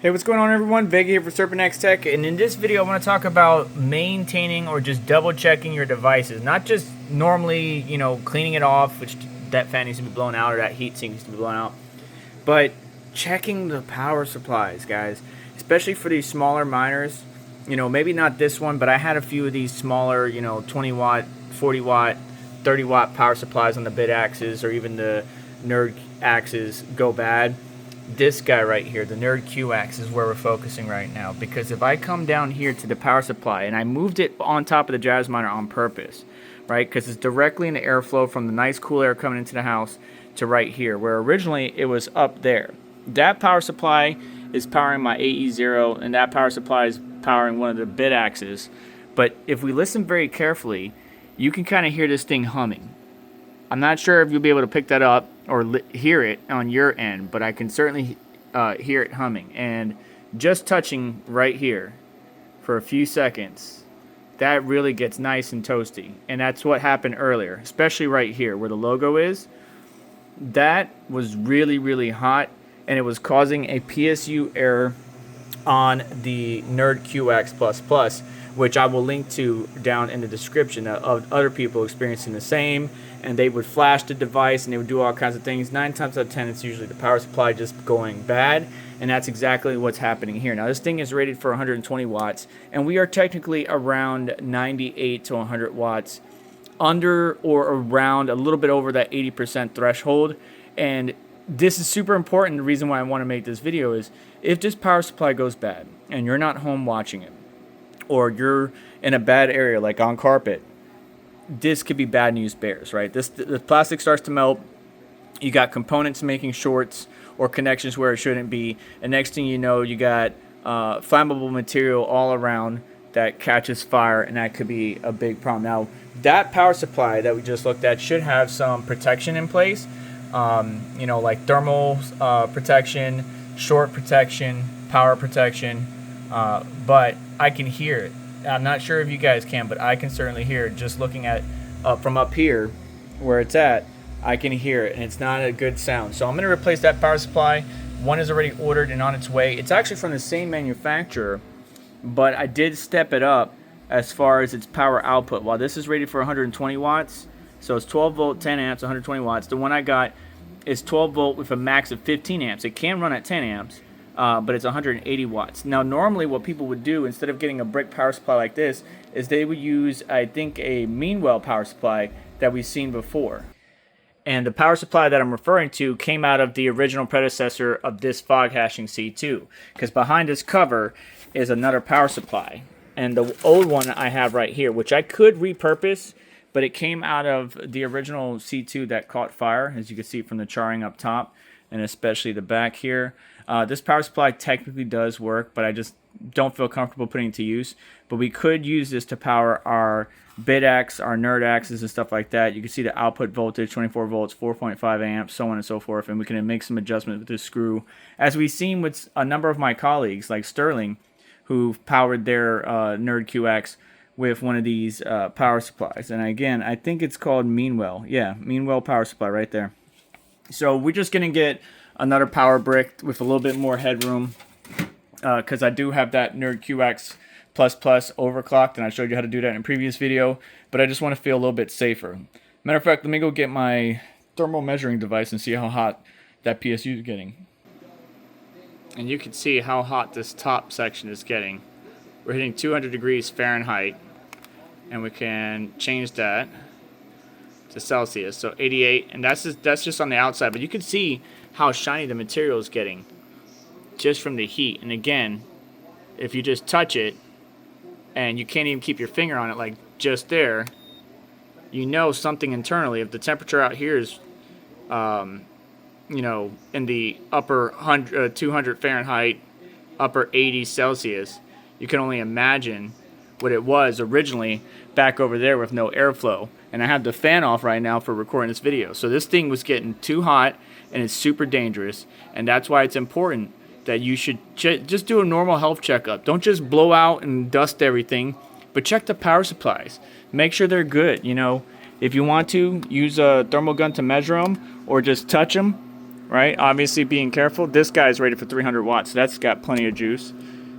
Hey, what's going on everyone? Vega here for SerpentX Tech, and in this video I want to talk about maintaining or just double checking your devices. Not just normally, cleaning it off, which that fan needs to be blown out or that heat sink needs to be blown out, but checking the power supplies, guys. Especially for these smaller miners. Maybe not this one, but I had a few of these smaller, 20 watt, 40 watt, 30 watt power supplies on the bit axes or even the NerdQAxes go bad. This guy right here, the NerdQAxe, is where we're focusing right now, because if I come down here to the power supply, and I moved it on top of the Jazz miner on purpose, right, because it's directly in the airflow from the nice cool air coming into the house to right here, where originally it was up there. That power supply is powering my AE0, and that power supply is powering one of the bit axes. But if we listen very carefully, you can kind of hear this thing humming. I'm not sure if you'll be able to pick that up or hear it on your end, but I can certainly hear it humming. And just touching right here for a few seconds, that really gets nice and toasty. And that's what happened earlier, especially right here where the logo is. That was really, really hot, and it was causing a PSU error on the NerdQAxe++, which I will link to down in the description of other people experiencing the same. And they would flash the device and they would do all kinds of things. 9 times out of 10, it's usually the power supply just going bad, and that's exactly what's happening here. Now, this thing is rated for 120 watts, and we are technically around 98 to 100 watts, under or around a little bit over that 80% threshold. And this is super important. The reason why I want to make this video is if this power supply goes bad and you're not home watching it, or you're in a bad area like on carpet, this could be bad news bears, right? The plastic starts to melt. You got components making shorts or connections where it shouldn't be, and next thing you know, you got flammable material all around that catches fire, and that could be a big problem. Now, that power supply that we just looked at should have some protection in place, like thermal protection, short protection, power protection, but I can hear it. I'm not sure if you guys can, but I can certainly hear it. Just looking at from up here where it's at, I can hear it, and it's not a good sound. So I'm going to replace that power supply. One is already ordered and on its way. It's actually from the same manufacturer, but I did step it up as far as its power output. While this is rated for 120 watts, so it's 12 volt, 10 amps, 120 watts. The one I got is 12 volt with a max of 15 amps. It can run at 10 amps. But it's 180 watts. Now, normally what people would do, instead of getting a brick power supply like this, is they would use, I think, a Meanwell power supply that we've seen before. And the power supply that I'm referring to came out of the original predecessor of this Foghashing C2, because behind this cover is another power supply. And the old one I have right here, which I could repurpose, but it came out of the original C2 that caught fire, as you can see from the charring up top, and especially the back here. This power supply technically does work, but I just don't feel comfortable putting it to use. But we could use this to power our BitX, our NerdQAxes, and stuff like that. You can see the output voltage, 24 volts, 4.5 amps, so on and so forth. And we can make some adjustments with this screw, as we've seen with a number of my colleagues, like Sterling, who've powered their NerdQAxe with one of these power supplies. And again, I think it's called Meanwell. Yeah, Meanwell power supply right there. So we're just going to get another power brick with a little bit more headroom, because I do have that NerdQAxe++ overclocked, and I showed you how to do that in a previous video, but I just want to feel a little bit safer. Matter of fact, let me go get my thermal measuring device and see how hot that PSU is getting. And you can see how hot this top section is getting. We're hitting 200 degrees Fahrenheit, and we can change that to Celsius, so 88, and that's just on the outside, but you can see how shiny the material is getting just from the heat. And again, if you just touch it and you can't even keep your finger on it, like just there, you know something internally. If the temperature out here is in the upper 200 Fahrenheit, upper 80 Celsius, you can only imagine what it was originally back over there with no airflow. And I have the fan off right now for recording this video. So this thing was getting too hot, and it's super dangerous. And that's why it's important that you should just do a normal health checkup. Don't just blow out and dust everything, but check the power supplies. Make sure they're good. If you want to, use a thermal gun to measure them, or just touch them. right? Obviously being careful. This guy's rated for 300 watts, so that's got plenty of juice.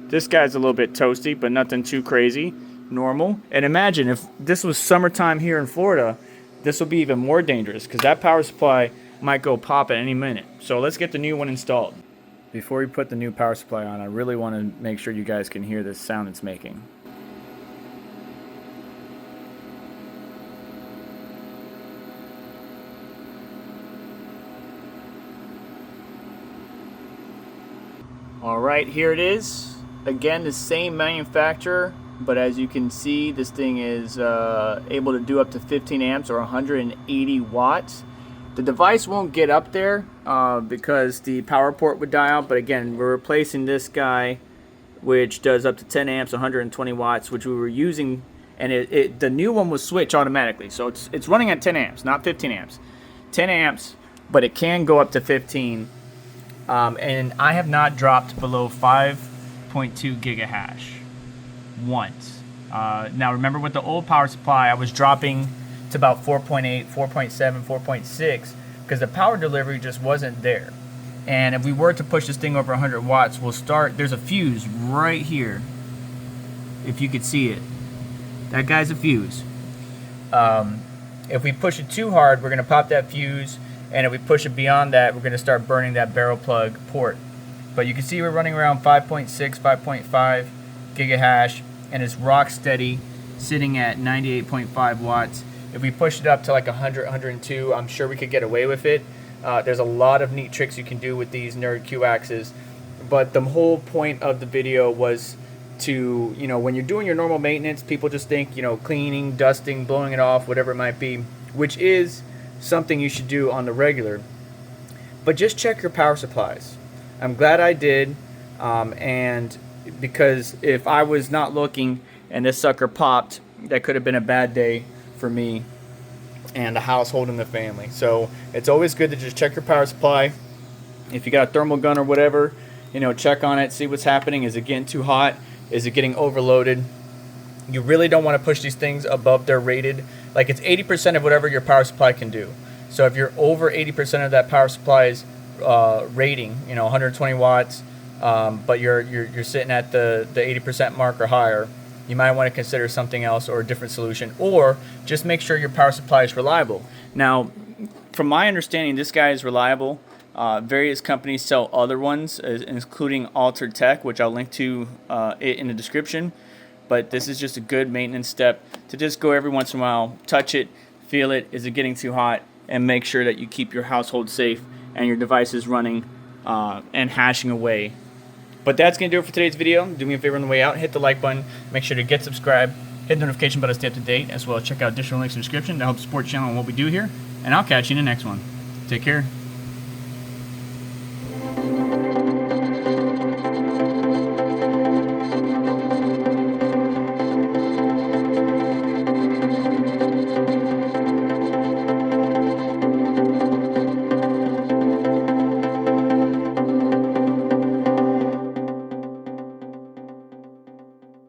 This guy's a little bit toasty, but nothing too crazy, normal. And imagine if this was summertime here in Florida, this will be even more dangerous because that power supply might go pop at any minute. So let's get the new one installed. Before we put the new power supply on, I really want to make sure you guys can hear this sound it's making. Alright, here it is. Again, the same manufacturer, but as you can see, this thing is able to do up to 15 amps or 180 watts. The device won't get up there because the power port would die out, but again, we're replacing this guy, which does up to 10 amps, 120 watts, which we were using, and the new one will switch automatically. So it's running at 10 amps, not 15 amps. 10 amps, but it can go up to 15. And I have not dropped below 5.2 gigahash once. Now remember, with the old power supply, I was dropping to about 4.8, 4.7, 4.6 because the power delivery just wasn't there. And if we were to push this thing over 100 watts, we'll start, there's a fuse right here. If you could see it. That guy's a fuse. If we push it too hard, we're going to pop that fuse. And if we push it beyond that, we're going to start burning that barrel plug port. But you can see we're running around 5.6, 5.5 gigahash, and it's rock steady, sitting at 98.5 watts. If we push it up to like 100, 102, I'm sure we could get away with it. There's a lot of neat tricks you can do with these NerdQAxes. But the whole point of the video was to, when you're doing your normal maintenance, people just think, cleaning, dusting, blowing it off, whatever it might be, which is something you should do on the regular, but just check your power supplies. I'm glad I did, and because if I was not looking and this sucker popped, that could have been a bad day for me and the household and the family. So it's always good to just check your power supply. If you got a thermal gun or whatever, check on it, see what's happening. Is it getting too hot? Is it getting overloaded? You really don't want to push these things above their rated. Like, it's 80% of whatever your power supply can do. So if you're over 80% of that power supply's rating, 120 watts, but you're sitting at the 80% mark or higher, you might want to consider something else or a different solution, or just make sure your power supply is reliable. Now, from my understanding, this guy is reliable. Various companies sell other ones, including Altered Tech, which I'll link to it in the description. But this is just a good maintenance step to just go every once in a while, touch it, feel it, is it getting too hot, and make sure that you keep your household safe and your devices running and hashing away. But that's going to do it for today's video. Do me a favor on the way out, hit the like button, make sure to get subscribed, hit the notification button to stay up to date, as well as check out additional links in the description to help support the channel and what we do here. And I'll catch you in the next one. Take care.